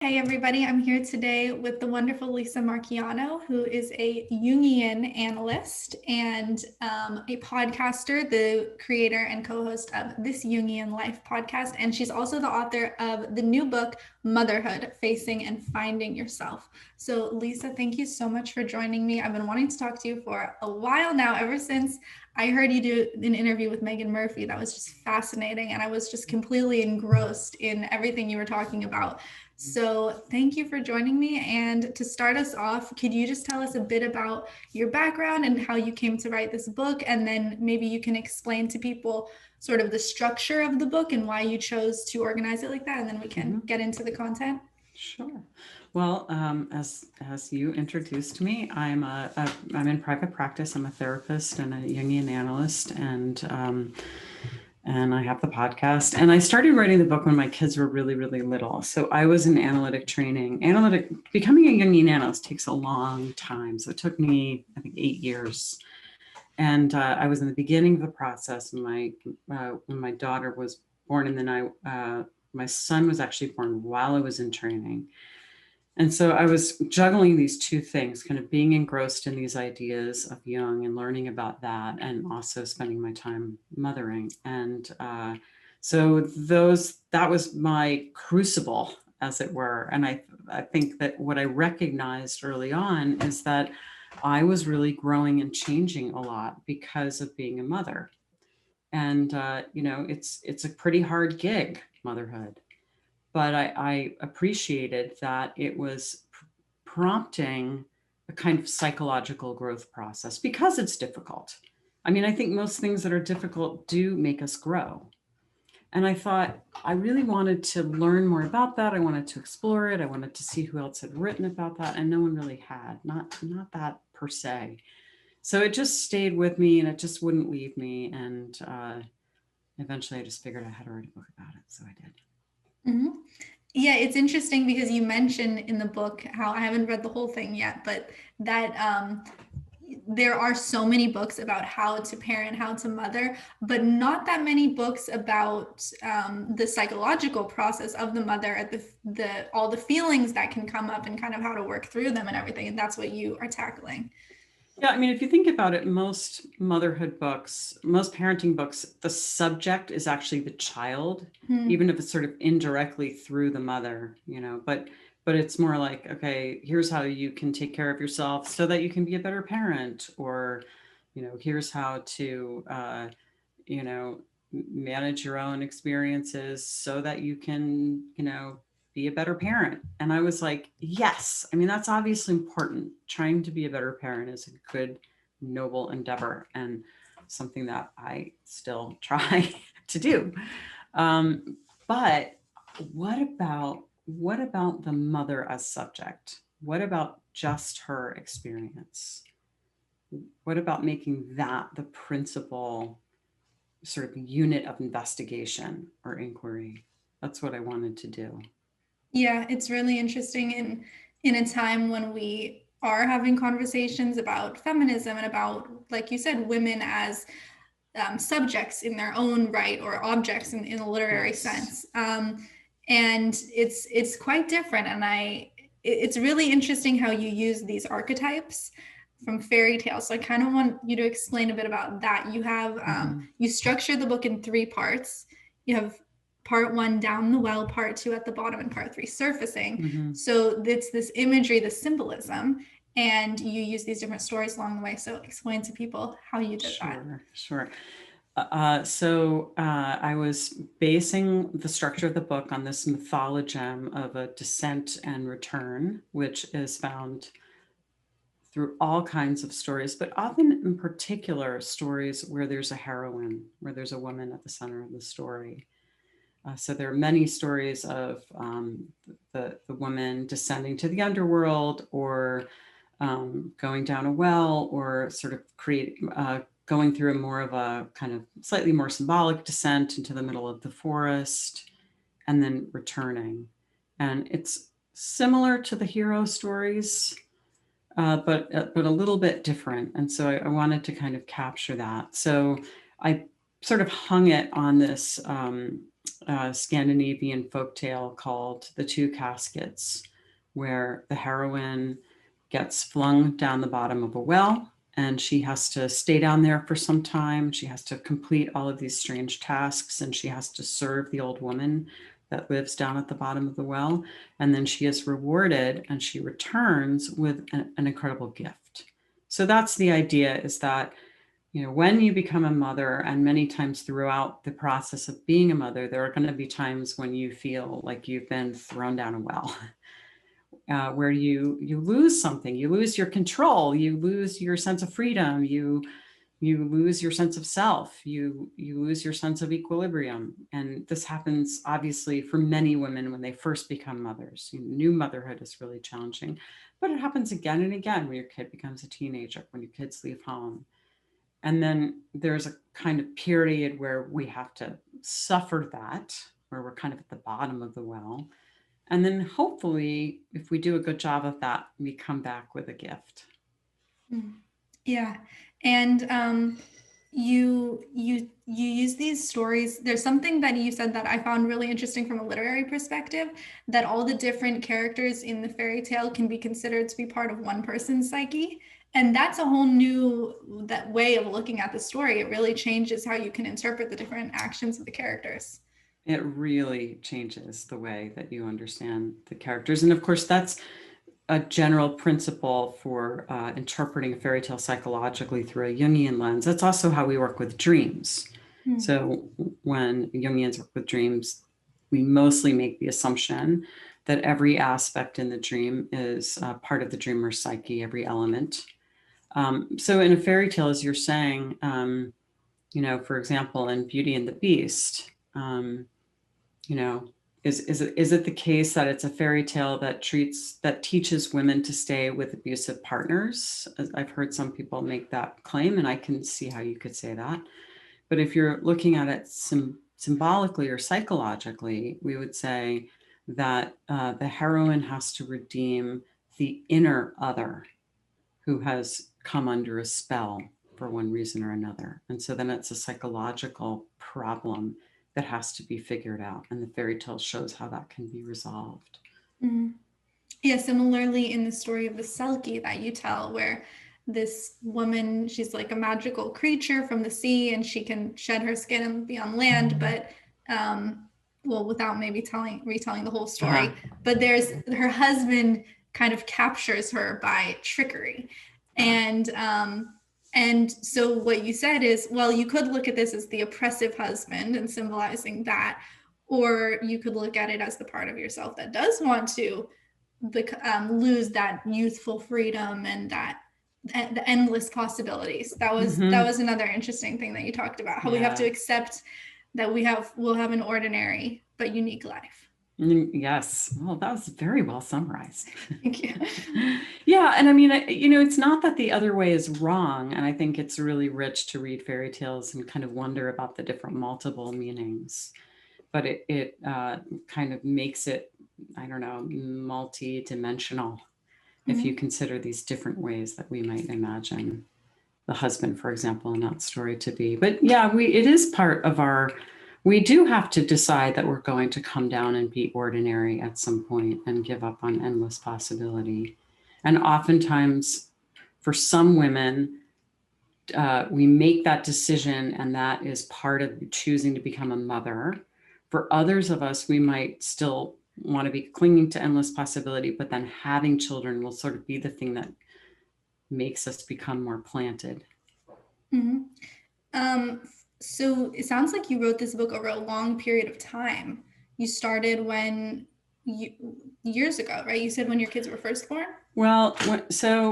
Hey everybody, I'm here today with the wonderful Lisa Marchiano, who is a Jungian analyst and a podcaster, the creator and co-host of This Jungian Life podcast. And she's also the author of the new book, Motherhood, Facing and Finding Yourself. So Lisa, thank you so much for joining me. I've been wanting to talk to you for a while now, ever since I heard you do an interview with Megan Murphy. That was just fascinating. And I was just completely engrossed in everything you were talking about. So thank you for joining me. And to start us off, could you just tell us a bit about your background and how you came to write this book? And then maybe you can explain to people sort of the structure of the book and why you chose to organize it like that. And then we can get into the content. Sure. Well, as you introduced me, I'm in private practice. I'm a therapist and a Jungian analyst, and I have the podcast. And I started writing the book when my kids were really, really little. So I was in analytic training. Becoming a Jungian analyst takes a long time. So it took me, I think, 8 years. And I was in the beginning of the process when my daughter was born, and then my son was actually born while I was in training. And so I was juggling these two things, kind of being engrossed in these ideas of Jung and learning about that, and also spending my time mothering. And so that was my crucible, as it were. And I think that what I recognized early on is that I was really growing and changing a lot because of being a mother. And it's a pretty hard gig, motherhood. But I appreciated that it was prompting a kind of psychological growth process because it's difficult. I mean, I think most things that are difficult do make us grow. And I thought I really wanted to learn more about that. I wanted to explore it. I wanted to see who else had written about that. And no one really had, not that per se. So it just stayed with me and it just wouldn't leave me. And eventually I just figured I had to write a book about it. So I did. Mm-hmm. Yeah, it's interesting because you mentioned in the book how I haven't read the whole thing yet, but that there are so many books about how to parent, how to mother, but not that many books about the psychological process of the mother, at the all the feelings that can come up and kind of how to work through them and everything. And that's what you are tackling. Yeah, I mean, if you think about it, most motherhood books, most parenting books, the subject is actually the child, even if it's sort of indirectly through the mother, but it's more like, okay, here's how you can take care of yourself so that you can be a better parent, or, here's how to, manage your own experiences so that you can, be a better parent. And I was like, yes, I mean, that's obviously important. Trying to be a better parent is a good, noble endeavor and something that I still try to do. But what about the mother as subject? What about just her experience? What about making that the principal sort of unit of investigation or inquiry? That's what I wanted to do. Yeah, it's really interesting in a time when we are having conversations about feminism and about, like you said, women as subjects in their own right or objects in a literary sense. And it's quite different. And it's really interesting how you use these archetypes from fairy tales. So I kind of want you to explain a bit about that. You have you structure the book in 3 parts. You have part 1 down the well, part 2 at the bottom, and part 3 surfacing. So it's this imagery, the symbolism, and you use these different stories along the way. So explain to people how you did that. Sure. So I was basing the structure of the book on this mythologem of a descent and return, which is found through all kinds of stories, but often in particular stories where there's a heroine, where there's a woman at the center of the story. So there are many stories of the woman descending to the underworld, or going down a well, or sort of going through more of a kind of slightly more symbolic descent into the middle of the forest, and then returning. And it's similar to the hero stories, but a little bit different. And so I wanted to kind of capture that. So I sort of hung it on this Scandinavian folktale called The Two Caskets, where the heroine gets flung down the bottom of a well and she has to stay down there for some time. She has to complete all of these strange tasks and she has to serve the old woman that lives down at the bottom of the well. And then she is rewarded and she returns with an incredible gift. So that's the idea, is that, you know, when you become a mother, and many times throughout the process of being a mother, there are going to be times when you feel like you've been thrown down a well, where you lose something, you lose your control, you lose your sense of freedom, you lose your sense of self, you lose your sense of equilibrium. And this happens obviously for many women when they first become mothers. New motherhood is really challenging, but it happens again and again when your kid becomes a teenager, when your kids leave home. And then there's a kind of period where we have to suffer that, where we're kind of at the bottom of the well. And then hopefully, if we do a good job of that, we come back with a gift. Yeah. And you use these stories. There's something that you said that I found really interesting from a literary perspective, that all the different characters in the fairy tale can be considered to be part of one person's psyche. And that's a whole new way of looking at the story. It really changes how you can interpret the different actions of the characters. It really changes the way that you understand the characters. And of course, that's a general principle for interpreting a fairy tale psychologically through a Jungian lens. That's also how we work with dreams. So when Jungians work with dreams, we mostly make the assumption that every aspect in the dream is part of the dreamer's psyche, every element. So in a fairy tale, as you're saying, you know, for example, in Beauty and the Beast, you know, is it the case that it's a fairy tale that teaches women to stay with abusive partners? I've heard some people make that claim, and I can see how you could say that. But if you're looking at it symbolically or psychologically, we would say that the heroine has to redeem the inner other who has come under a spell for one reason or another. And so then it's a psychological problem that has to be figured out. And the fairy tale shows how that can be resolved. Yeah, similarly in the story of the Selkie that you tell, where this woman, she's like a magical creature from the sea and she can shed her skin and be on land, but well, without maybe retelling the whole story, but there's her husband kind of captures her by trickery. And so what you said is, well, you could look at this as the oppressive husband and symbolizing that, or you could look at it as the part of yourself that does want to lose that youthful freedom and that the endless possibilities. That was another interesting thing that you talked about, how we have to accept that we'll have an ordinary but unique life. Yes. Well, that was very well summarized. Thank you. Yeah. And I mean, you know, it's not that the other way is wrong. And I think it's really rich to read fairy tales and kind of wonder about the different multiple meanings. But it kind of makes it, I don't know, multi-dimensional if you consider these different ways that we might imagine the husband, for example, in that story to be. But yeah, it is part of we do have to decide that we're going to come down and be ordinary at some point and give up on endless possibility. And oftentimes for some women, we make that decision and that is part of choosing to become a mother. For others of us, we might still want to be clinging to endless possibility, but then having children will sort of be the thing that makes us become more planted. So it sounds like you wrote this book over a long period of time. You started years ago, right? You said when your kids were first born? Well,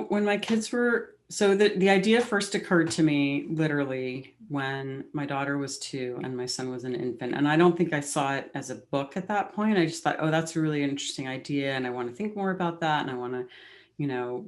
when my kids were, the idea first occurred to me literally when my daughter was 2 and my son was an infant. And I don't think I saw it as a book at that point. I just thought, oh, that's a really interesting idea. And I want to think more about that. And I want to, you know,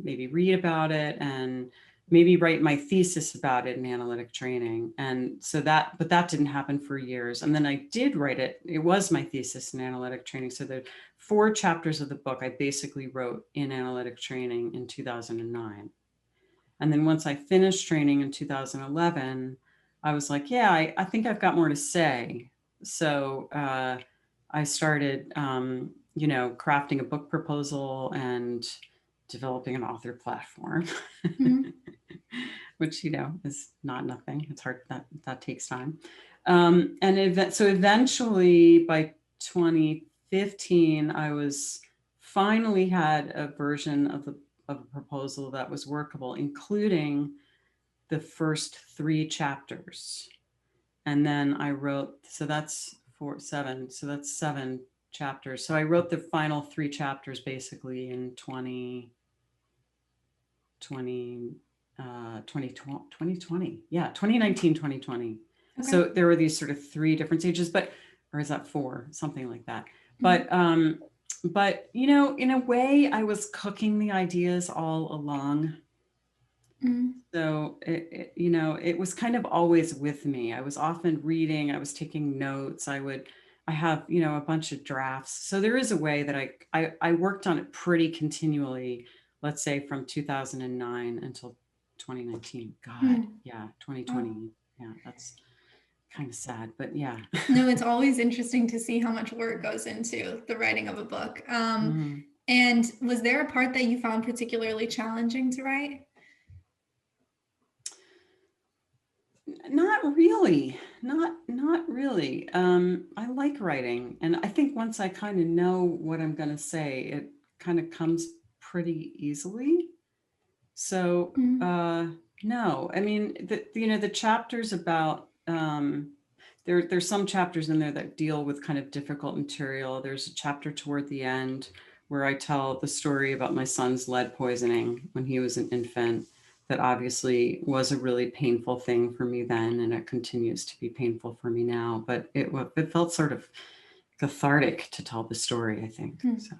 maybe read about it and maybe write my thesis about it in analytic training. And so but that didn't happen for years. And then I did write it. It was my thesis in analytic training. So the 4 chapters of the book I basically wrote in analytic training in 2009. And then once I finished training in 2011, I was like, yeah, I think I've got more to say. So I started, crafting a book proposal and developing an author platform, Mm-hmm. which, is not nothing. It's hard. That takes time. So eventually by 2015, I was finally had a version of a proposal that was workable, including the first 3 chapters. And then I wrote, so that's 7. So that's 7 chapters. So I wrote the final 3 chapters basically in 2020. Yeah, 2019, 2020. Okay. So there were these sort of 3 different stages, or is that 4, something like that. Mm-hmm. But in a way, I was cooking the ideas all along. Mm-hmm. So it was kind of always with me. I was often reading, I was taking notes. I have, a bunch of drafts. So there is a way that I worked on it pretty continually, let's say from 2009 until 2019. God, yeah, 2020. Oh. Yeah, that's kind of sad, but yeah. No, it's always interesting to see how much work goes into the writing of a book. Mhm. And was there a part that you found particularly challenging to write? Not really. Not really. I like writing, and I think once I kind of know what I'm going to say, it kind of comes pretty easily. So, no, I mean, the chapters about there's some chapters in there that deal with kind of difficult material. There's a chapter toward the end where I tell the story about my son's lead poisoning when he was an infant. That obviously was a really painful thing for me then, and it continues to be painful for me now. But it felt sort of cathartic to tell the story, I think. So.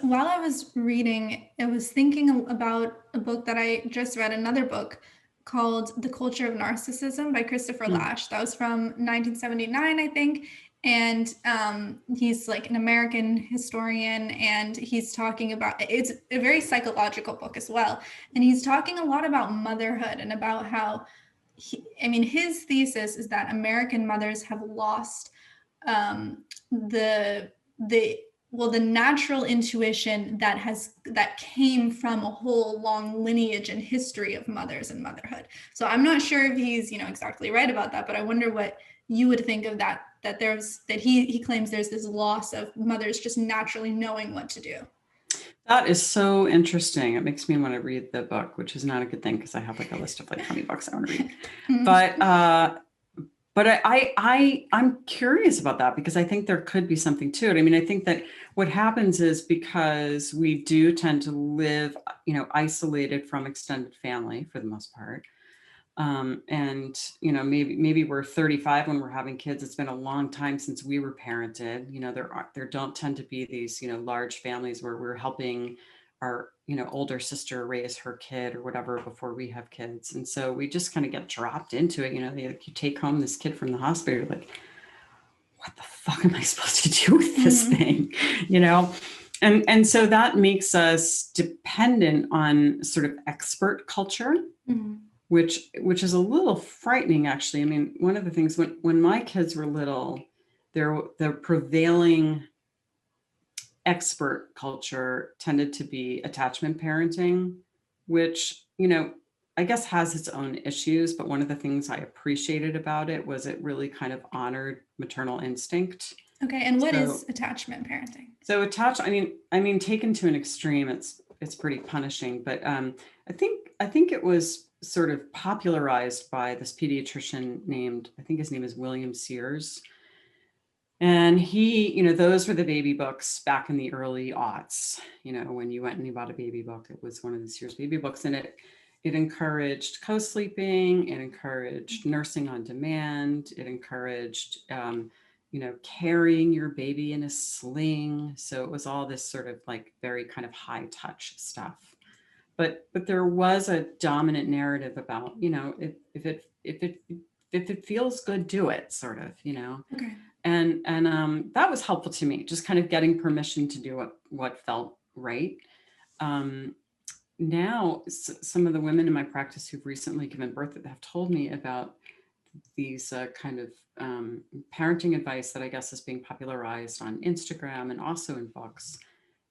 While I was reading, I was thinking about a book that I just read, another book called The Culture of Narcissism by Christopher Lasch. That was from 1979, I think. And he's like an American historian, and he's talking about, it's a very psychological book as well. And he's talking a lot about motherhood and about how, his thesis is that American mothers have lost the natural intuition that came from a whole long lineage and history of mothers and motherhood. So I'm not sure if he's exactly right about that, but I wonder what you would think of that he claims there's this loss of mothers just naturally knowing what to do. That is so interesting. It makes me want to read the book, which is not a good thing because I have like a list of like 20 books I want to read. But I'm curious about that because I think there could be something to it. I mean, I think that what happens is because we do tend to live, isolated from extended family for the most part. And, maybe we're 35 when we're having kids. It's been a long time since we were parented. There don't tend to be these, large families where we're helping our, older sister raise her kid or whatever before we have kids. And so we just kind of get dropped into it. You take home this kid from the hospital, you're like, what the fuck am I supposed to do with this thing? And so that makes us dependent on sort of expert culture. Which is a little frightening, actually. I mean, one of the things when my kids were little, the prevailing expert culture tended to be attachment parenting, which, I guess has its own issues. But one of the things I appreciated about it was it really kind of honored maternal instinct. Okay. And what is attachment parenting? So I mean, taken to an extreme, it's pretty punishing, but I think it was sort of popularized by this pediatrician I think his name is William Sears. And he, those were the baby books back in the early aughts, when you went and you bought a baby book, it was one of the Sears baby books. And it encouraged co-sleeping, it encouraged nursing on demand, it encouraged, carrying your baby in a sling. So it was all this sort of like very kind of high touch stuff. But there was a dominant narrative about, if it feels good, do it, sort of, Okay. And that was helpful to me, just kind of getting permission to do what felt right. Now, some of the women in my practice who've recently given birth have told me about these kind of parenting advice that I guess is being popularized on Instagram and also in books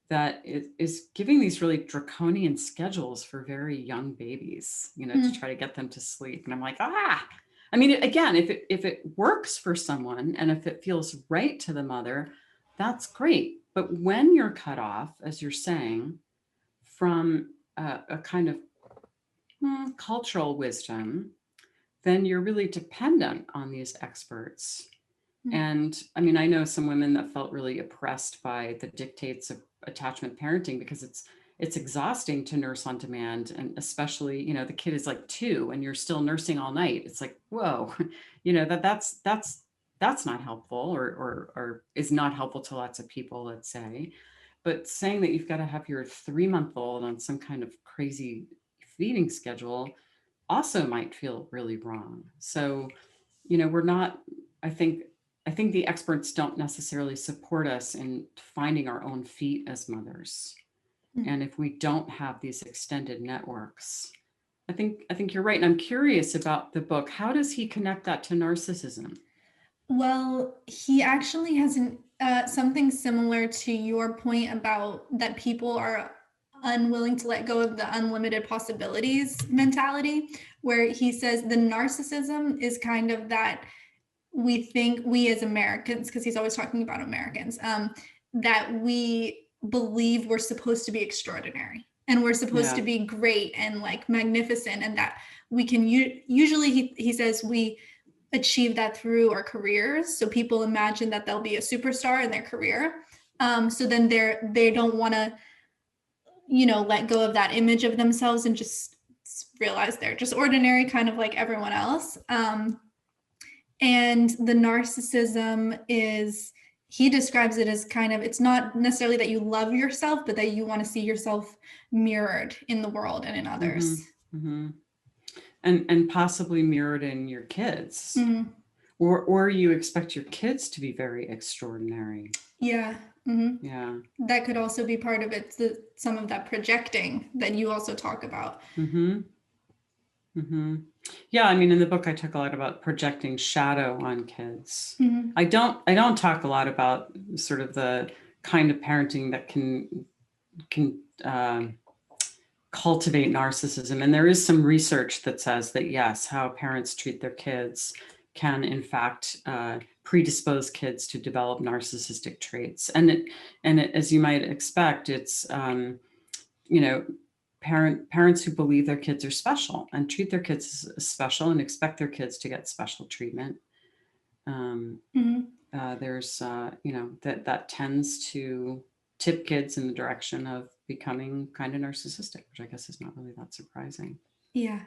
that is giving these really draconian schedules for very young babies, to try to get them to sleep. And I'm like, I mean, again, if it works for someone and if it feels right to the mother, that's great. But when you're cut off, as you're saying, from a kind of cultural wisdom, then you're really dependent on these experts. And I mean, I know some women that felt really oppressed by the dictates of attachment parenting because it's exhausting to nurse on demand. And especially, the kid is like 2 and you're still nursing all night. It's like, whoa, that's not helpful or is not helpful to lots of people, let's say. But saying that you've got to have your 3-month-old on some kind of crazy feeding schedule also might feel really wrong. So, we're not, I think the experts don't necessarily support us in finding our own feet as mothers. And if we don't have these extended networks, I think you're right. And I'm curious about the book. How does he connect that to narcissism? Well, he actually has something similar to your point about that people are unwilling to let go of the unlimited possibilities mentality, where he says the narcissism is kind of that we think we as Americans, because he's always talking about Americans, that we believe we're supposed to be extraordinary and we're supposed to be great and like magnificent, and that we can usually he says we achieve that through our careers. So people imagine that they'll be a superstar in their career. So then they don't want to, let go of that image of themselves and just realize they're just ordinary, kind of like everyone else. And the narcissism he describes it as kind of, it's not necessarily that you love yourself, but that you want to see yourself mirrored in the world and in others. And possibly mirrored in your kids, or you expect your kids to be very extraordinary. Yeah. That could also be part of it. Some of that projecting that you also talk about. Yeah, I mean, in the book, I talk a lot about projecting shadow on kids. I don't talk a lot about sort of the kind of parenting that can cultivate narcissism. And there is some research that says that, yes, how parents treat their kids can, in fact, predispose kids to develop narcissistic traits. And as you might expect, it's, parents who believe their kids are special and treat their kids as special and expect their kids to get special treatment. There's, that tends to tip kids in the direction of becoming kind of narcissistic, which I guess is not really that surprising. Yeah.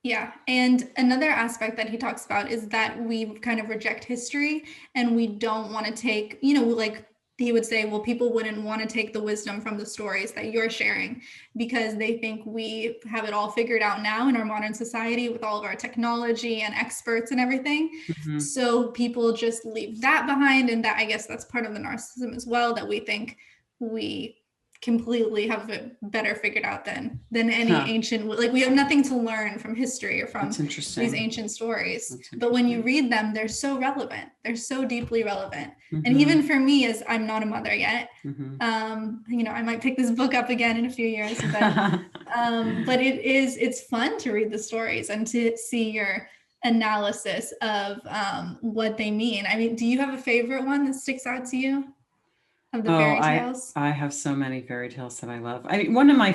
Yeah. And another aspect that he talks about is that we kind of reject history and we don't want to take, like he would say, well, people wouldn't want to take the wisdom from the stories that you're sharing because they think we have it all figured out now in our modern society with all of our technology and experts and everything. So people just leave that behind. And that, I guess that's part of the narcissism as well, that we think we completely have it better figured out than any ancient, like we have nothing to learn from history or from these ancient stories. But when you read them, they're so relevant. They're so deeply relevant. And even for me, as I'm not a mother yet, I might pick this book up again in a few years, but it's fun to read the stories and to see your analysis of what they mean. I mean, do you have a favorite one that sticks out to you? Of the fairy tales? I have so many fairy tales that I love. I mean, one of my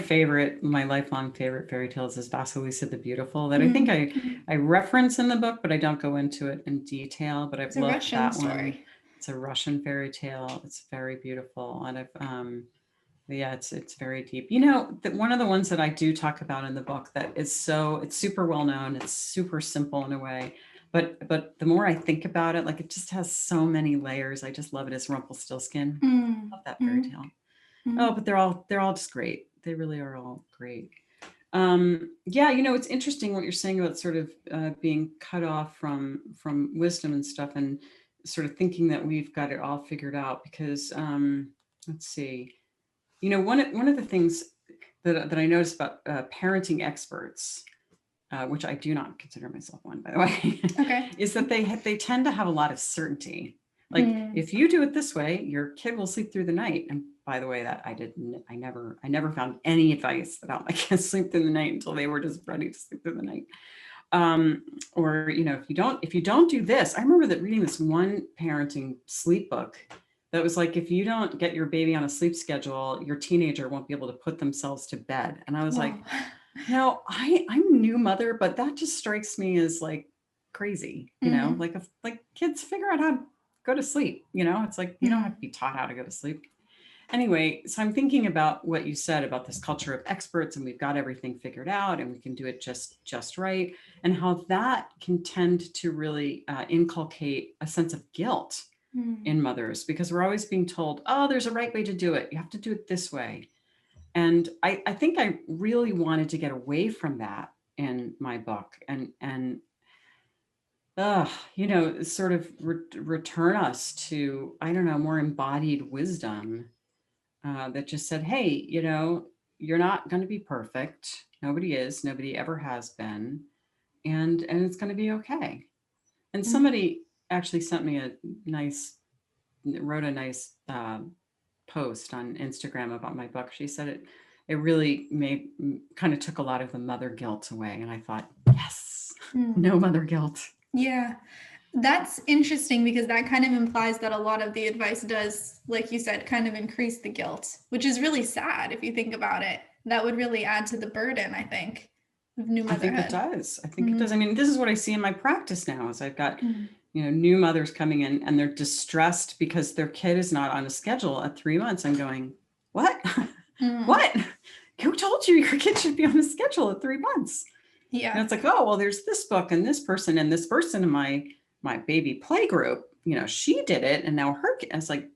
lifelong favorite fairy tales is Vasilisa the Beautiful, that I think I reference in the book, but I don't go into it in detail. But I've loved that one. It's a Russian fairy tale. It's very beautiful, and it's very deep. One of the ones that I do talk about in the book that is it's super well known. It's super simple in a way. But the more I think about it, like it just has so many layers. I just love it as Rumpelstiltskin. I love that fairy tale. Oh, but they're all just great. They really are all great. It's interesting what you're saying about sort of being cut off from wisdom and stuff, and sort of thinking that we've got it all figured out. Because let's see, one of the things that I noticed about parenting experts. which I do not consider myself one, by the way, Okay. is that they tend to have a lot of certainty. Like if you do it this way, your kid will sleep through the night. And by the way, that I never found any advice about my kids sleep through the night until they were just ready to sleep through the night. Or, if you don't do this, I remember that reading this one parenting sleep book that was like, if you don't get your baby on a sleep schedule, your teenager won't be able to put themselves to bed. And I was like, no, I'm a new mother, but that just strikes me as like crazy, like kids figure out how to go to sleep, it's like, you don't have to be taught how to go to sleep. Anyway, so I'm thinking about what you said about this culture of experts and we've got everything figured out and we can do it just right. And how that can tend to really inculcate a sense of guilt in mothers, because we're always being told, oh, there's a right way to do it. You have to do it this way. And I think I really wanted to get away from that in my book and sort of return us to, I don't know, more embodied wisdom that just said, hey, you're not going to be perfect. Nobody is. Nobody ever has been. And it's going to be okay. And somebody actually sent me wrote a nice post on Instagram about my book. She said it really kind of took a lot of the mother guilt away. And I thought, yes, no mother guilt. Yeah. That's interesting because that kind of implies that a lot of the advice does, like you said, kind of increase the guilt, which is really sad if you think about it. That would really add to the burden, I think, of new motherhood. I think it does. I mean, this is what I see in my practice now is I've got, new mothers coming in and they're distressed because their kid is not on a schedule at 3 months. I'm going, what? What? Who told you your kid should be on a schedule at 3 months? Yeah. And it's like, oh, well, there's this book and this person in my baby play group, she did it. And now her kid, it's like,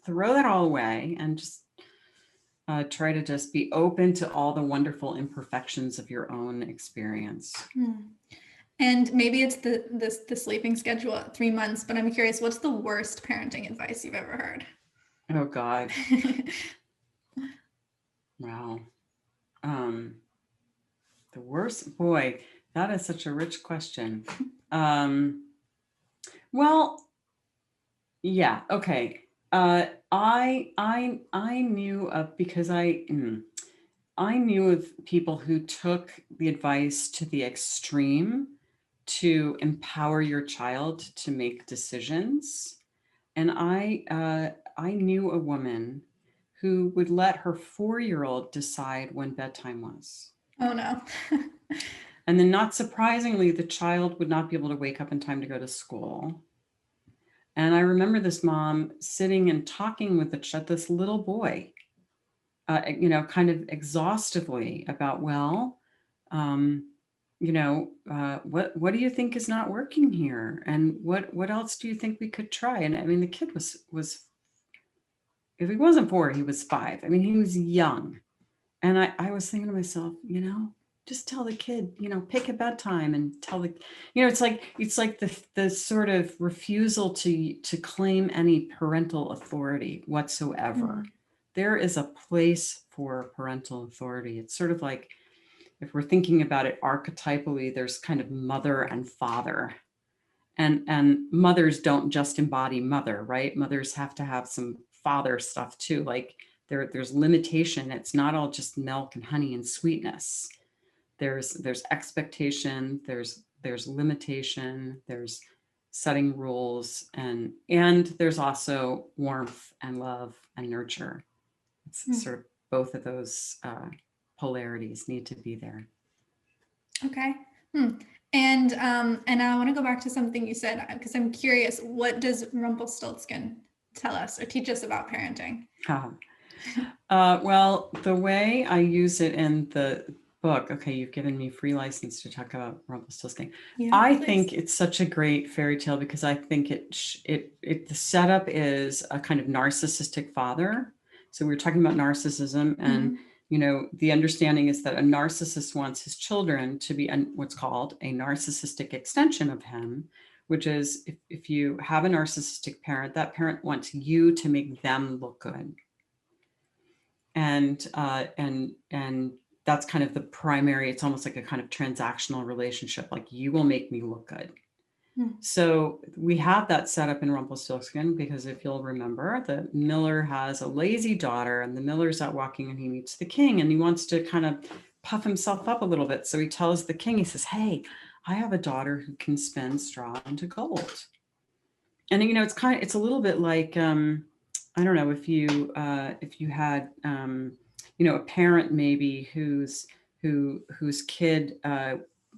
throw that all away and just try to just be open to all the wonderful imperfections of your own experience. And maybe it's the sleeping schedule at 3 months, but I'm curious, what's the worst parenting advice you've ever heard? Oh God. Wow. The worst, boy, that is such a rich question. Well, yeah. Okay. I knew of, because I knew of people who took the advice to the extreme to empower your child to make decisions. And I knew a woman who would let her 4-year-old decide when bedtime was. Oh no. And then, not surprisingly, the child would not be able to wake up in time to go to school. And I remember this mom sitting and talking with this little boy, kind of exhaustively about, well, what do you think is not working here? And what else do you think we could try? And I mean, the kid was, if he wasn't 4, he was 5. I mean, he was young. And I was thinking to myself, just tell the kid, pick a bedtime and tell the, it's like the sort of refusal to claim any parental authority whatsoever. There is a place for parental authority. It's sort of like, if we're thinking about it archetypally, there's kind of mother and father, and mothers don't just embody mother, right? Mothers have to have some father stuff too. Like there's limitation. It's not all just milk and honey and sweetness. There's expectation, there's limitation, there's setting rules, and there's also warmth and love and nurture. It's sort of both of those polarities need to be there. Okay. And I want to go back to something you said, because I'm curious, what does Rumpelstiltskin tell us or teach us about parenting? Well, the way I use it in the book, okay, you've given me free license to talk about Rumpelstiltskin. Yeah, I think it's such a great fairy tale because I think the setup is a kind of narcissistic father. So we were talking about narcissism, and the understanding is that a narcissist wants his children to be what's called a narcissistic extension of him, which is if you have a narcissistic parent, that parent wants you to make them look good. And that's kind of the primary, it's almost like a kind of transactional relationship, like you will make me look good. So we have that set up in Rumpelstiltskin because if you'll remember, the miller has a lazy daughter and the miller's out walking and he meets the king and he wants to kind of puff himself up a little bit. So he tells the king, he says, hey, I have a daughter who can spin straw into gold. And, you know, it's a little bit like, I don't know, if you had, you know, a parent maybe whose kid,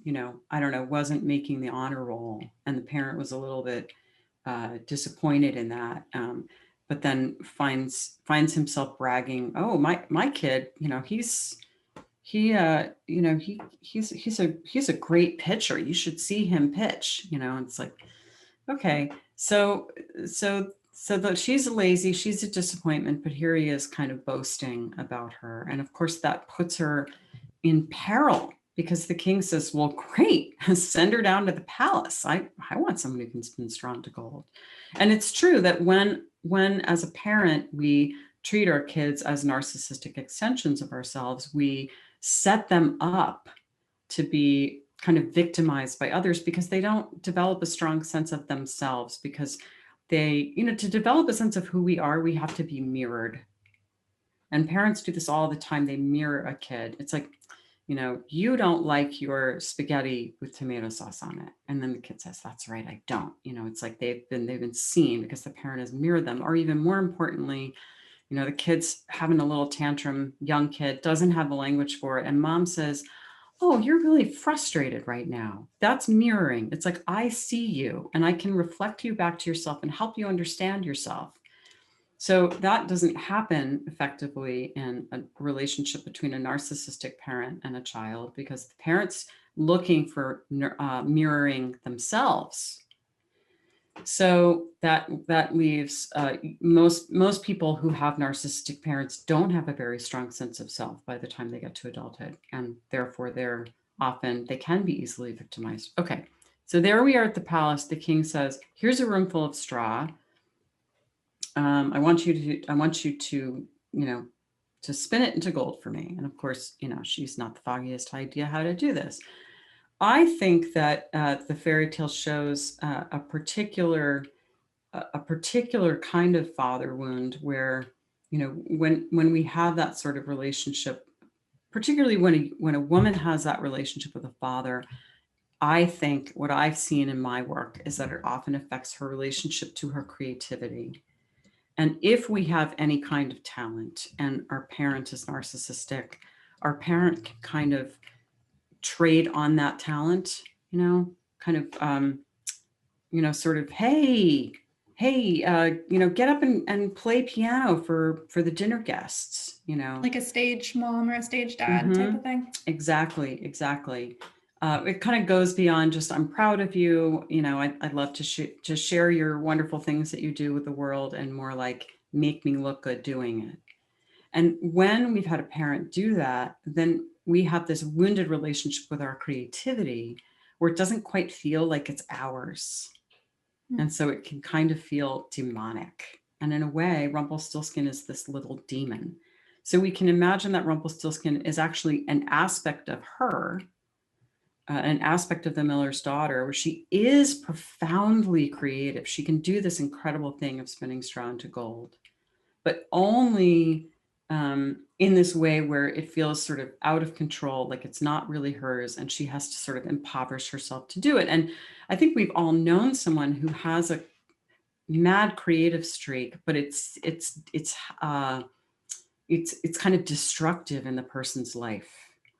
you know, I don't know, wasn't making the honor roll, and the parent was a little bit disappointed in that, but then finds himself bragging, oh, my kid, you know, he's a great pitcher. You should see him pitch, you know. And it's like, okay, so that she's lazy, she's a disappointment, but here he is kind of boasting about her. And of course that puts her in peril because the king says, well, great, send her down to the palace. I want someone who can spin straw into gold. And it's true that when as a parent, we treat our kids as narcissistic extensions of ourselves, we set them up to be kind of victimized by others because they don't develop a strong sense of themselves, because they, you know, to develop a sense of who we are, we have to be mirrored. And parents do this all the time. They mirror a kid. It's like, you know, you don't like your spaghetti with tomato sauce on it. And then the kid says, that's right, I don't. You know, it's like they've been seen because the parent has mirrored them. Or even more importantly, you know, the kid's having a little tantrum, young kid, doesn't have the language for it. And mom says, oh, you're really frustrated right now. That's mirroring. It's like, I see you and I can reflect you back to yourself and help you understand yourself. So that doesn't happen effectively in a relationship between a narcissistic parent and a child, because the parent's looking for mirroring themselves. So that leaves most people who have narcissistic parents don't have a very strong sense of self by the time they get to adulthood, and therefore they can be easily victimized. Okay, so there we are at the palace. The king says, "Here's a room full of straw. I want you to, you know, to spin it into gold for me." And of course, you know, she's not the foggiest idea how to do this. I think that the fairy tale shows a particular kind of father wound where, you know, when we have that sort of relationship, particularly when a woman has that relationship with a father, I think what I've seen in my work is that it often affects her relationship to her creativity. And if we have any kind of talent and our parent is narcissistic, our parent can kind of trade on that talent, you know, kind of, you know, sort of, hey, you know, get up and play piano for the dinner guests, you know. Like a stage mom or a stage dad type of thing. Exactly. It kind of goes beyond just, I'm proud of you, you know, I'd love to share your wonderful things that you do with the world, and more like, make me look good doing it. And when we've had a parent do that, then we have this wounded relationship with our creativity where it doesn't quite feel like it's ours. And so it can kind of feel demonic. And in a way, Rumpelstiltskin is this little demon. So we can imagine that Rumpelstiltskin is actually an aspect of her, an aspect of the miller's daughter, where she is profoundly creative. She can do this incredible thing of spinning straw into gold, but only in this way where it feels sort of out of control, like it's not really hers, and she has to sort of impoverish herself to do it. And I think we've all known someone who has a mad creative streak, but it's kind of destructive in the person's life,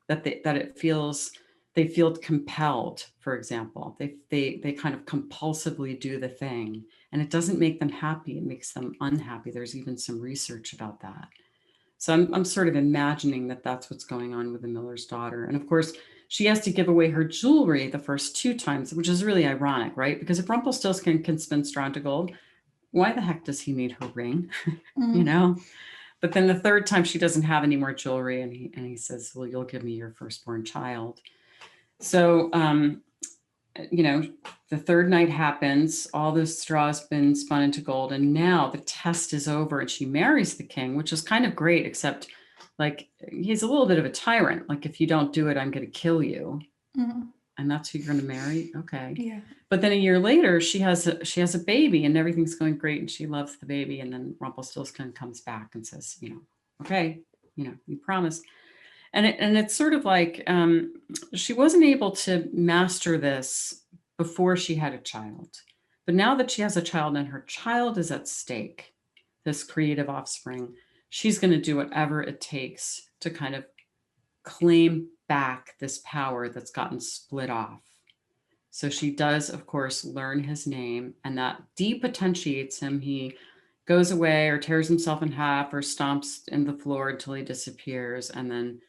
that they feel compelled. For example, they kind of compulsively do the thing, and it doesn't make them happy. It makes them unhappy. There's even some research about that. So I'm sort of imagining that that's what's going on with the miller's daughter. And of course, she has to give away her jewelry the first 2 times, which is really ironic, right? Because if Rumpelstiltskin can spin straw into gold, why the heck does he need her ring? You know? But then the 3rd time she doesn't have any more jewelry, and he says, well, you'll give me your firstborn child. So, you know, the 3rd night happens, all the straw's been spun into gold, and now the test is over and she marries the king, which is kind of great, except like he's a little bit of a tyrant. Like, if you don't do it, I'm going to kill you. Mm-hmm. And that's who you're going to marry. Okay. Yeah. But then a year later, she has a baby and everything's going great. And she loves the baby. And then Rumpelstiltskin comes back and says, okay, you promised. And it's sort of like, she wasn't able to master this before she had a child. But now that she has a child and her child is at stake, this creative offspring, she's going to do whatever it takes to kind of claim back this power that's gotten split off. So she does, of course, learn his name, and that depotentiates him. He goes away or tears himself in half or stomps in the floor until he disappears. And then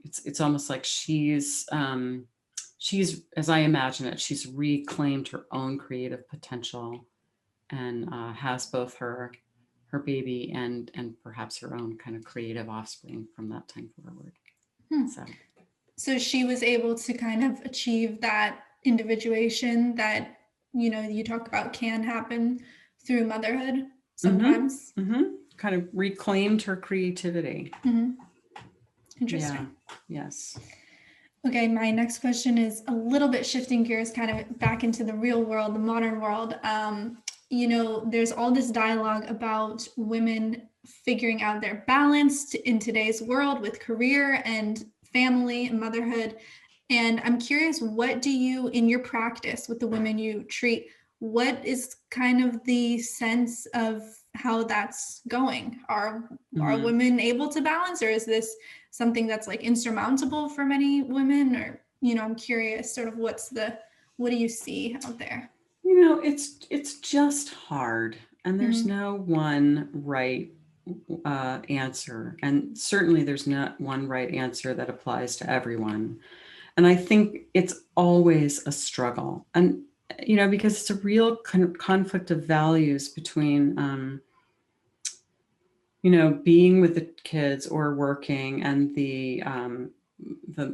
it's almost like she's, as I imagine it, she's reclaimed her own creative potential and has both her baby and perhaps her own kind of creative offspring from that time forward. So she was able to kind of achieve that individuation that, you talk about can happen through motherhood sometimes. Kind of reclaimed her creativity. Interesting. Yeah. Yes. Okay, my next question is a little bit shifting gears kind of back into the real world, the modern world. There's all this dialogue about women figuring out their balance in today's world with career and family and motherhood. And I'm curious, what do you, in your practice with the women you treat, what is kind of the sense of how that's going? Are women able to balance, or is this something that's like insurmountable for many women? Or, I'm curious sort of what do you see out there? It's just hard, and there's no one right answer. And certainly there's not one right answer that applies to everyone. And I think it's always a struggle. And, because it's a real conflict of values between, being with the kids or working, and the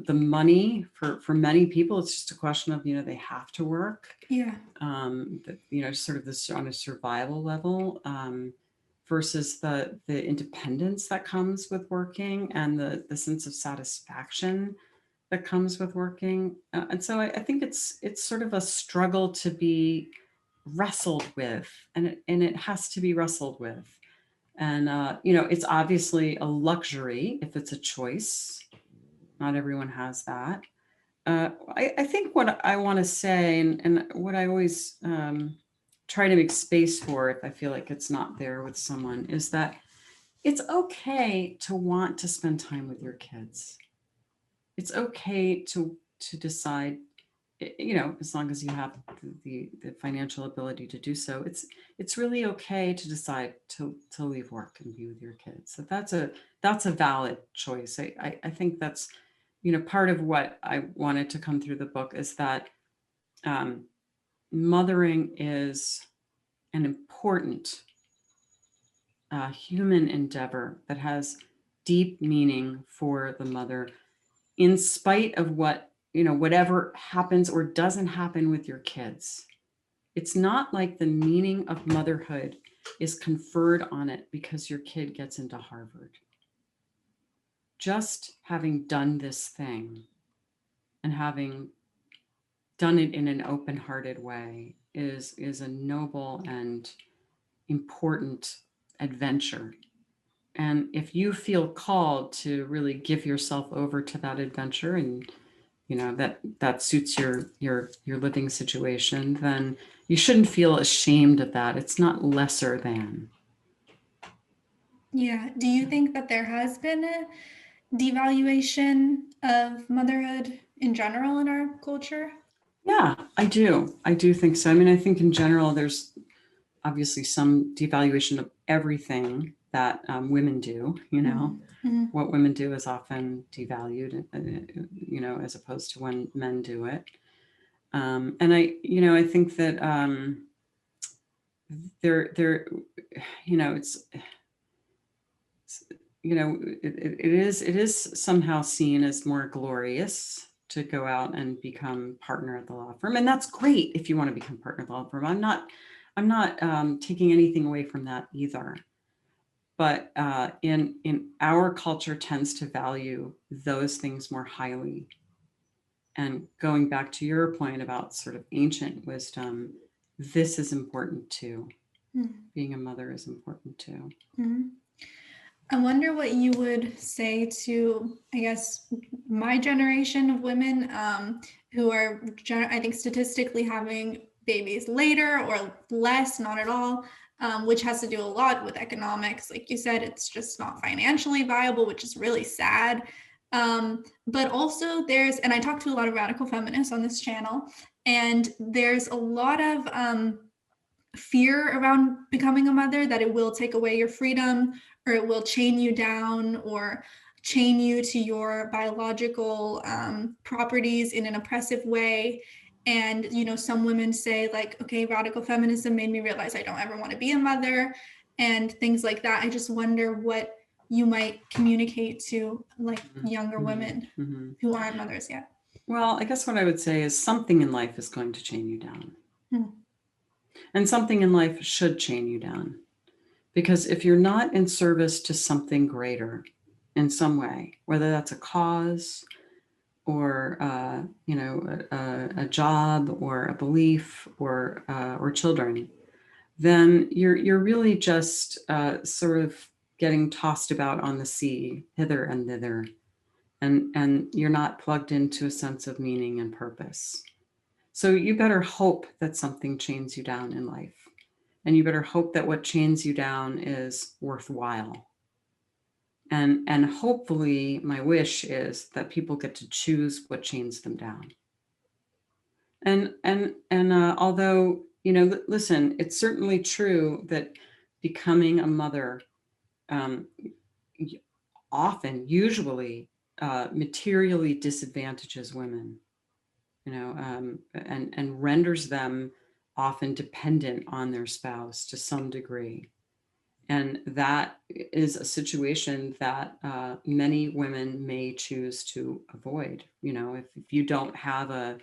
money for many people. It's just a question of, they have to work. Yeah. Sort of this on a survival level, versus the independence that comes with working, and the sense of satisfaction that comes with working. And so I think it's sort of a struggle to be wrestled with, and it has to be wrestled with. And, it's obviously a luxury if it's a choice. Not everyone has that. I think what I want to say, and what I always try to make space for if I feel like it's not there with someone, is that it's okay to want to spend time with your kids. It's okay to decide, as long as you have the financial ability to do so. It's really okay to decide to leave work and be with your kids. So that's a valid choice. I think that's, part of what I wanted to come through the book is that mothering is an important human endeavor that has deep meaning for the mother, in spite of whatever happens or doesn't happen with your kids. It's not like the meaning of motherhood is conferred on it because your kid gets into Harvard. Just having done this thing and having done it in an open-hearted way is a noble and important adventure. And if you feel called to really give yourself over to that adventure, and that suits your living situation, then you shouldn't feel ashamed of that. It's not lesser than. Yeah. Do you think that there has been a devaluation of motherhood in general in our culture? Yeah, I do. I do think so. I mean, I think in general, there's obviously some devaluation of everything that women do. What women do is often devalued, as opposed to when men do it. And I think that it is somehow seen as more glorious to go out and become partner at the law firm, and that's great if you want to become partner at the law firm. I'm not taking anything away from that either. but in our culture tends to value those things more highly. And going back to your point about sort of ancient wisdom, this is important too. Being a mother is important too. I wonder what you would say to, I guess, my generation of women who are, I think, statistically having babies later or less, not at all, which has to do a lot with economics. Like you said, it's just not financially viable, which is really sad. But also there's, and I talk to a lot of radical feminists on this channel, and there's a lot of fear around becoming a mother, that it will take away your freedom, or it will chain you down, or chain you to your biological properties in an oppressive way. And, you know, some women say like, okay, radical feminism made me realize I don't ever want to be a mother, and things like that. I just wonder what you might communicate to like younger women who aren't mothers yet. Well, I guess what I would say is something in life is going to chain you down. And something in life should chain you down. Because if you're not in service to something greater in some way, whether that's a cause or a job or a belief or children, then you're really just sort of getting tossed about on the sea, hither and thither, and you're not plugged into a sense of meaning and purpose. So you better hope that something chains you down in life. And you better hope that what chains you down is worthwhile. And hopefully my wish is that people get to choose what chains them down. And although, you know, listen, it's certainly true that becoming a mother usually materially disadvantages women, you know, and renders them often dependent on their spouse to some degree. And that is a situation that many women may choose to avoid. You know, if you don't have a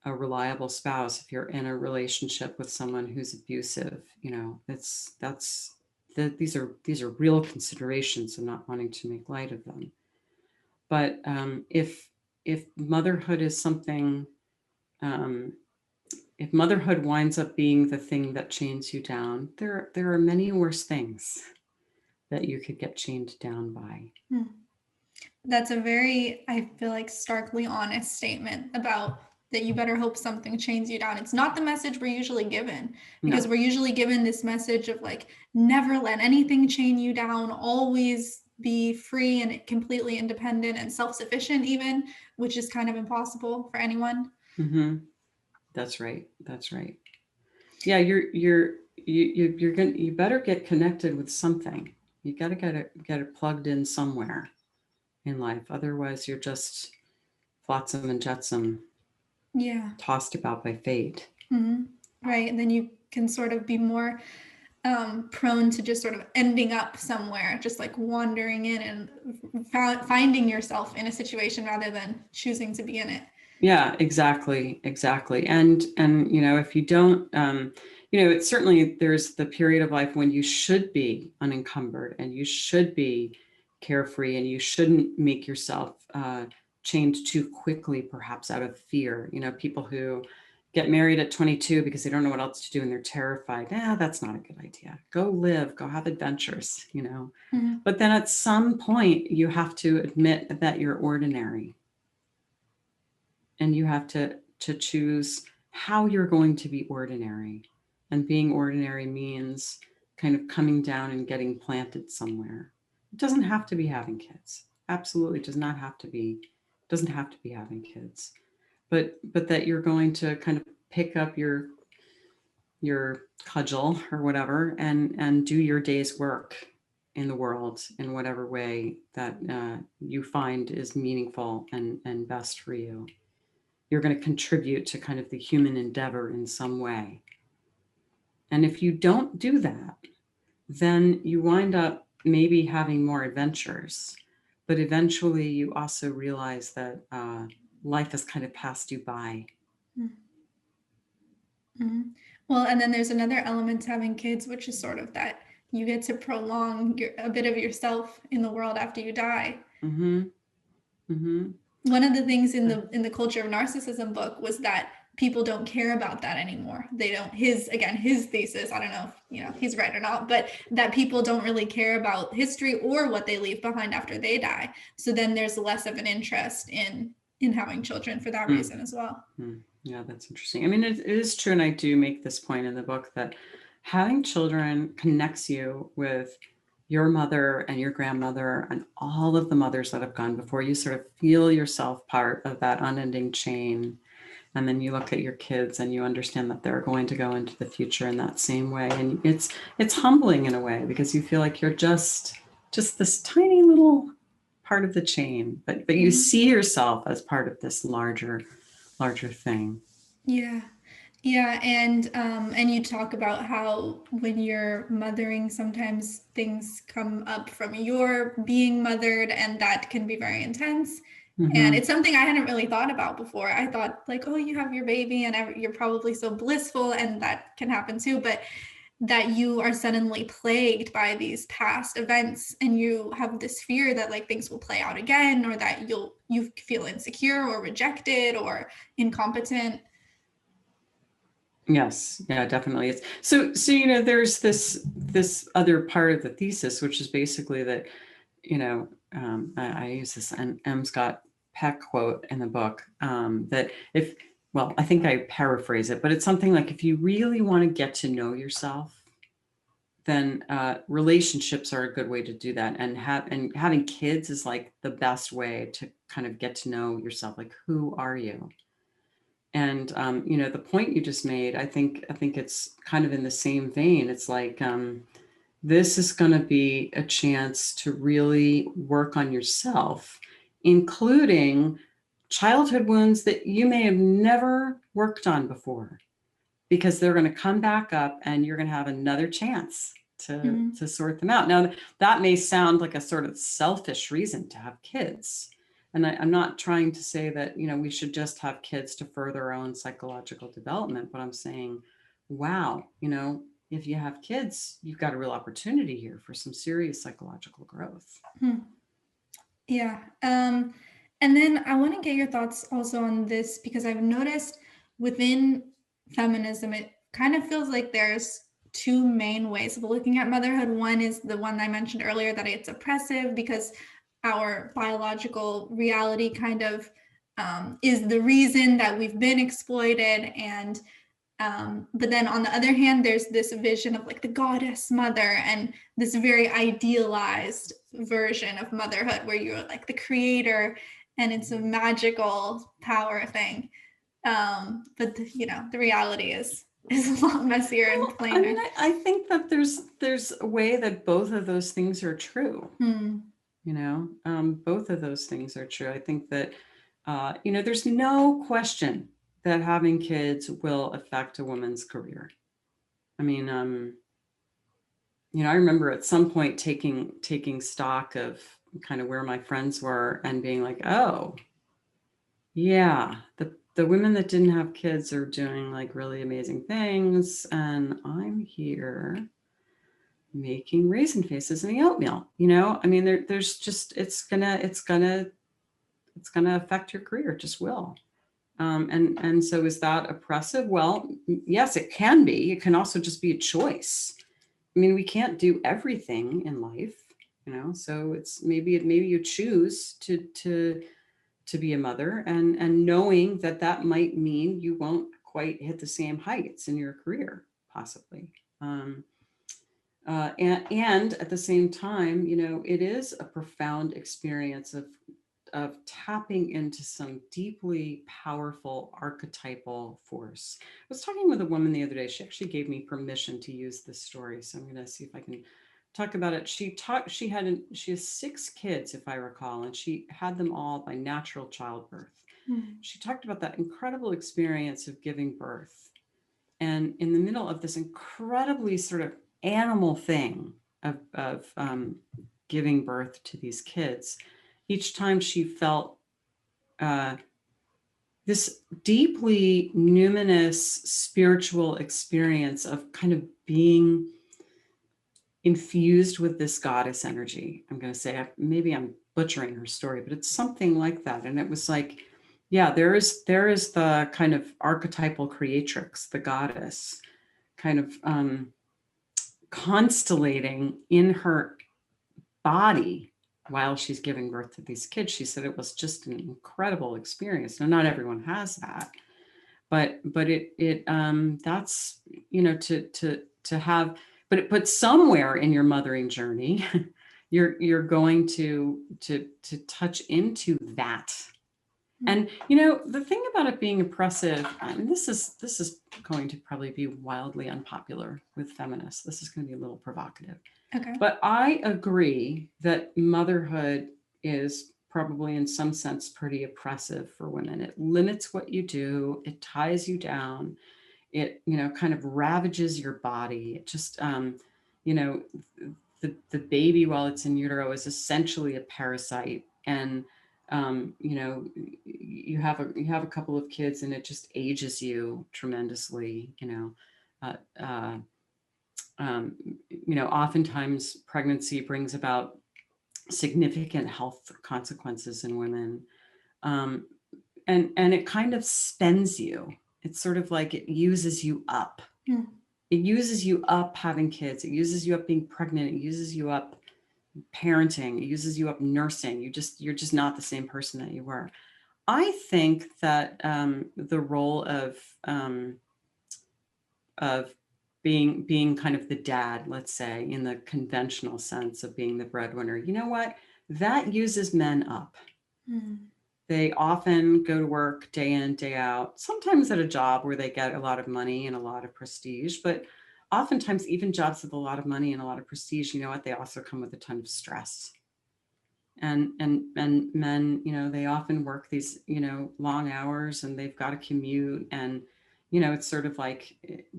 reliable spouse, if you're in a relationship with someone who's abusive, you know, these are real considerations. I'm not wanting to make light of them. But if motherhood is something, if motherhood winds up being the thing that chains you down, there are many worse things that you could get chained down by. That's a very, I feel like, starkly honest statement about that you better hope something chains you down. It's not the message we're usually given, because we're usually given this message of like, never let anything chain you down, always be free and completely independent and self-sufficient even, which is kind of impossible for anyone. That's right. That's right. Yeah, you better get connected with something. You got to get it plugged in somewhere in life. Otherwise, you're just flotsam and jetsam. Yeah. Tossed about by fate. Right. And then you can sort of be more prone to just sort of ending up somewhere, just like wandering in and finding yourself in a situation rather than choosing to be in it. Yeah, exactly. And you know, if you don't, you know, it's certainly, there's the period of life when you should be unencumbered and you should be carefree and you shouldn't make yourself chained too quickly, perhaps out of fear. You know, people who get married at 22 because they don't know what else to do and they're terrified. That's not a good idea. Go live, go have adventures, you know. But then at some point you have to admit that you're ordinary. And you have to choose how you're going to be ordinary. And being ordinary means kind of coming down and getting planted somewhere. It doesn't have to be having kids. Absolutely does not have to be, doesn't have to be having kids. But that you're going to kind of pick up your cudgel or whatever and do your day's work in the world in whatever way that you find is meaningful and best for you. You're going to contribute to kind of the human endeavor in some way. And if you don't do that, then you wind up maybe having more adventures, but eventually you also realize that life has kind of passed you by. Well, and then there's another element to having kids, which is sort of that you get to prolong a bit of yourself in the world after you die. Mm-hmm. Mm-hmm. One of the things in the Culture of Narcissism book was that people don't care about that anymore. They don't, his thesis, I don't know if he's right or not, but that people don't really care about history or what they leave behind after they die. So then there's less of an interest in having children for that reason as well. Yeah, that's interesting. I mean, it is true, and I do make this point in the book, that having children connects you with your mother and your grandmother and all of the mothers that have gone before. You sort of feel yourself part of that unending chain. And then you look at your kids and you understand that they're going to go into the future in that same way. And it's humbling in a way, because you feel like you're just this tiny little part of the chain, but you see yourself as part of this larger thing. Yeah. Yeah, and you talk about how when you're mothering, sometimes things come up from your being mothered, and that can be very intense. Mm-hmm. And it's something I hadn't really thought about before. I thought like, oh, you have your baby and you're probably so blissful, and that can happen too. But that you are suddenly plagued by these past events, and you have this fear that like things will play out again, or that you feel insecure or rejected or incompetent. Yes, yeah, definitely. It's so there's this other part of the thesis, which is basically that, I use this M. Scott Peck quote in the book, that I think I paraphrase it, but it's something like, if you really want to get to know yourself, then relationships are a good way to do that. And having kids is like the best way to kind of get to know yourself. Like, who are you? And the point you just made, I think it's kind of in the same vein. It's like, this is going to be a chance to really work on yourself, including childhood wounds that you may have never worked on before, because they're going to come back up and you're going to have another chance to sort them out. Now, that may sound like a sort of selfish reason to have kids. And I'm not trying to say that, we should just have kids to further our own psychological development, but I'm saying, wow, if you have kids, you've got a real opportunity here for some serious psychological growth. Yeah. And then I want to get your thoughts also on this, because I've noticed within feminism, it kind of feels like there's two main ways of looking at motherhood. One is the one I mentioned earlier, that it's oppressive because our biological reality kind of is the reason that we've been exploited. And but then on the other hand, there's this vision of like the goddess mother, and this very idealized version of motherhood where you're like the creator and it's a magical power thing. But the reality is a lot messier and plainer. I mean, I think that there's a way that both of those things are true. Both of those things are true. I think that, there's no question that having kids will affect a woman's career. I mean, I remember at some point taking stock of kind of where my friends were and being like, oh, yeah, the women that didn't have kids are doing like really amazing things, and I'm here making raisin faces in the oatmeal. I mean, there's just, it's gonna affect your career. It just will. And so is that oppressive? Well, yes, it can be. It can also just be a choice. I mean, we can't do everything in life, so it's maybe you choose to be a mother, and knowing that might mean you won't quite hit the same heights in your career, possibly. And at the same time, it is a profound experience of tapping into some deeply powerful archetypal force. I was talking with a woman the other day. She actually gave me permission to use this story, so I'm going to see if I can talk about it. She has 6 kids, if I recall, and she had them all by natural childbirth. She talked about that incredible experience of giving birth, and in the middle of this incredibly sort of animal thing of giving birth to these kids, each time she felt this deeply numinous spiritual experience of kind of being infused with this goddess energy. I'm going to say, maybe I'm butchering her story, but it's something like that. And it was like, yeah, there is the kind of archetypal creatrix, the goddess, kind of constellating in her body while she's giving birth to these kids. She said it was just an incredible experience. Now, not everyone has that, but it that's, you know, to have, but somewhere in your mothering journey, you're going to touch into that. And, you know, the thing about it being oppressive, and this is going to probably be wildly unpopular with feminists. This is going to be a little provocative. Okay. But I agree that motherhood is probably in some sense pretty oppressive for women. It limits what you do. It ties you down. It, you know, kind of ravages your body. It just, you know, the baby while it's in utero is essentially a parasite. And, you know, you have a couple of kids and it just ages you tremendously, you know. You know, oftentimes pregnancy brings about significant health consequences in women. And it kind of spends you. It's sort of like it uses you up. Hmm. It uses you up having kids. It uses you up being pregnant. It uses you up parenting. It uses you up nursing. You're just not the same person that you were. I think that the role of being kind of the dad, let's say, in the conventional sense of being the breadwinner, you know what? That uses men up. They often go to work day in, day out, sometimes at a job where they get a lot of money and a lot of prestige, but oftentimes even jobs with a lot of money and a lot of prestige, you know what? They also come with a ton of stress. And men, you know, they often work these, you know, long hours and they've got to commute. And, you know, it's sort of like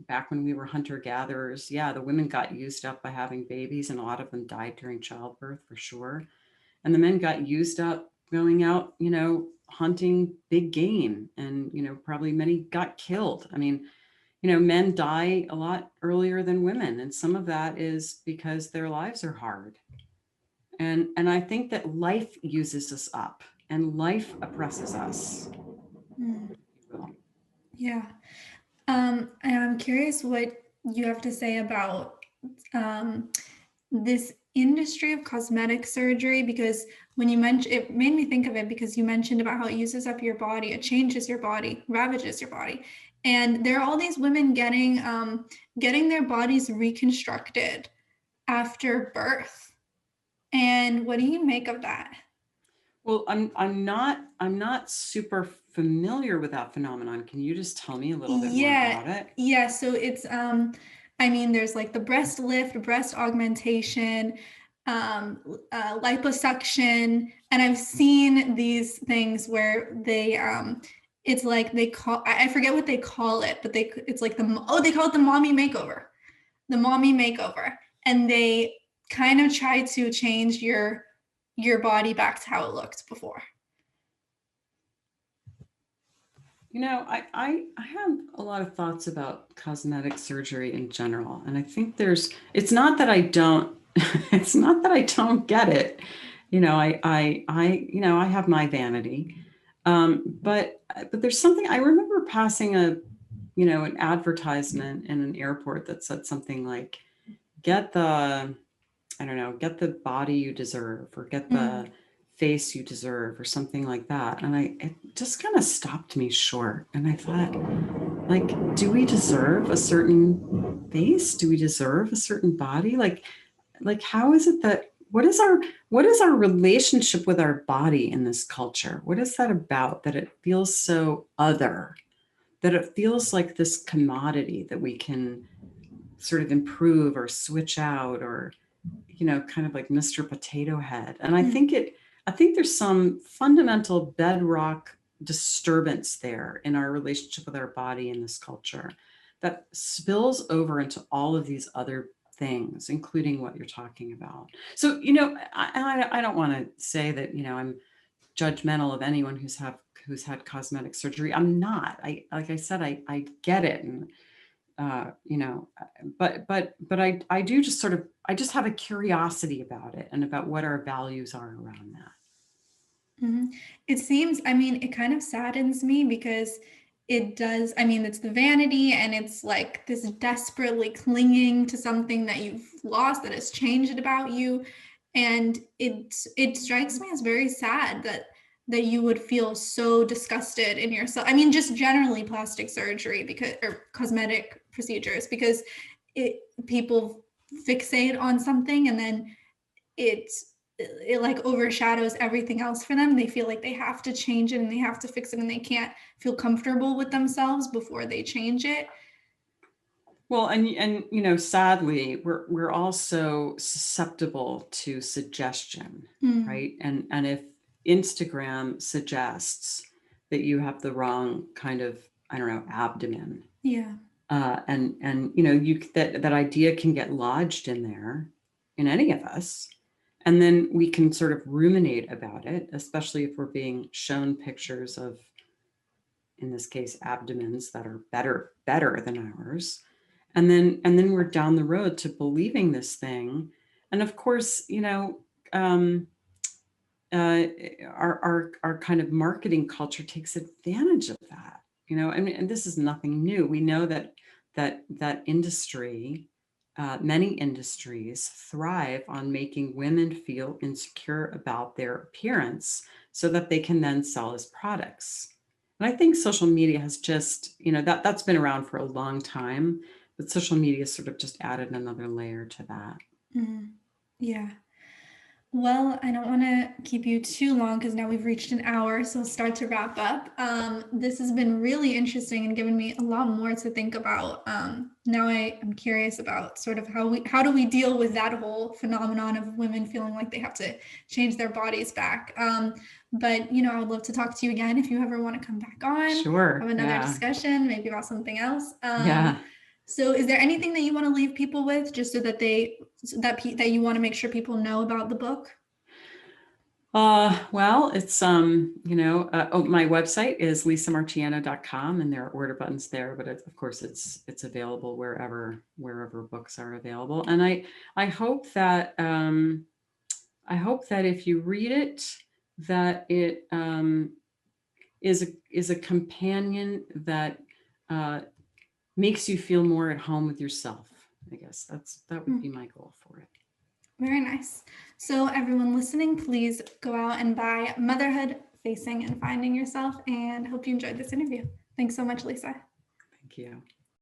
back when we were hunter gatherers. Yeah, the women got used up by having babies and a lot of them died during childbirth for sure. And the men got used up going out, you know, hunting big game, and, you know, probably many got killed. I mean, you know, men die a lot earlier than women. And some of that is because their lives are hard. And I think that life uses us up and life oppresses us. Yeah. And I'm curious what you have to say about this industry of cosmetic surgery, because when you mentioned it made me think of it because you mentioned about how it uses up your body, it changes your body, ravages your body. And there are all these women getting their bodies reconstructed after birth. And what do you make of that? Well, I'm not super familiar with that phenomenon. Can you just tell me a little bit more about it? Yeah. So it's I mean, there's like the breast lift, breast augmentation, liposuction, and I've seen these things where they it's like they call, I forget what they call it, but it's like they call it the mommy makeover. The mommy makeover. And they kind of try to change your body back to how it looked before. You know, I have a lot of thoughts about cosmetic surgery in general. And I think it's not that I don't, it's not that I don't get it. You know, you know, I have my vanity. But there's something, I remember passing you know, an advertisement in an airport that said something like, get the, I don't know, get the body you deserve, or get the face you deserve, or something like that. And it just kind of stopped me short. And I thought, like, do we deserve a certain face? Do we deserve a certain body? Like how is it that, what is our relationship with our body in this culture? What is that about, that it feels so other, that it feels like this commodity that we can sort of improve or switch out, or, you know, kind of like Mr. Potato Head. And I think there's some fundamental bedrock disturbance there in our relationship with our body in this culture that spills over into all of these other things, including what you're talking about. So, you know, I don't want to say that, you know, I'm judgmental of anyone who's had cosmetic surgery. I'm not. Like I said, I get it. And you know, but I do just sort of, I just have a curiosity about it and about what our values are around that. Mm-hmm. It seems, I mean, it kind of saddens me because it does, I mean, it's the vanity and it's like this desperately clinging to something that you've lost that has changed about you. And it strikes me as very sad that you would feel so disgusted in yourself. I mean, just generally plastic surgery because or cosmetic procedures because it people fixate on something and then it like overshadows everything else for them. They feel like they have to change it and they have to fix it and they can't feel comfortable with themselves before they change it. Well, and you know, sadly, we're also susceptible to suggestion, right? And if Instagram suggests that you have the wrong kind of, I don't know, abdomen, Yeah. and you know, that idea can get lodged in there, in any of us, and then we can sort of ruminate about it, especially if we're being shown pictures of, in this case, abdomens that are better than ours. And then we're down the road to believing this thing. And of course, you know, our kind of marketing culture takes advantage of that. You know, I mean, and this is nothing new. We know that industry, many industries thrive on making women feel insecure about their appearance so that they can then sell as products. And I think social media has just, you know, that's been around for a long time, but social media sort of just added another layer to that. Yeah. Well, I don't want to keep you too long because now we've reached an hour, so we'll start to wrap up. This has been really interesting and given me a lot more to think about. Now I am curious about sort of how do we deal with that whole phenomenon of women feeling like they have to change their bodies back. But you know, I would love to talk to you again if you ever want to come back on, Sure. have another Yeah. discussion, maybe about something else. Yeah. So is there anything that you want to leave people with just so that that you want to make sure people know about the book? Well, it's, you know, my website is lisamarchiano.com and there are order buttons there, but of course it's available wherever books are available. And I hope that, if you read it, that it, is a companion that, makes you feel more at home with yourself. I guess that would be my goal for it. Very nice. So everyone listening, please go out and buy Motherhood, Facing and Finding Yourself, and hope you enjoyed this interview. Thanks so much, Lisa. Thank you.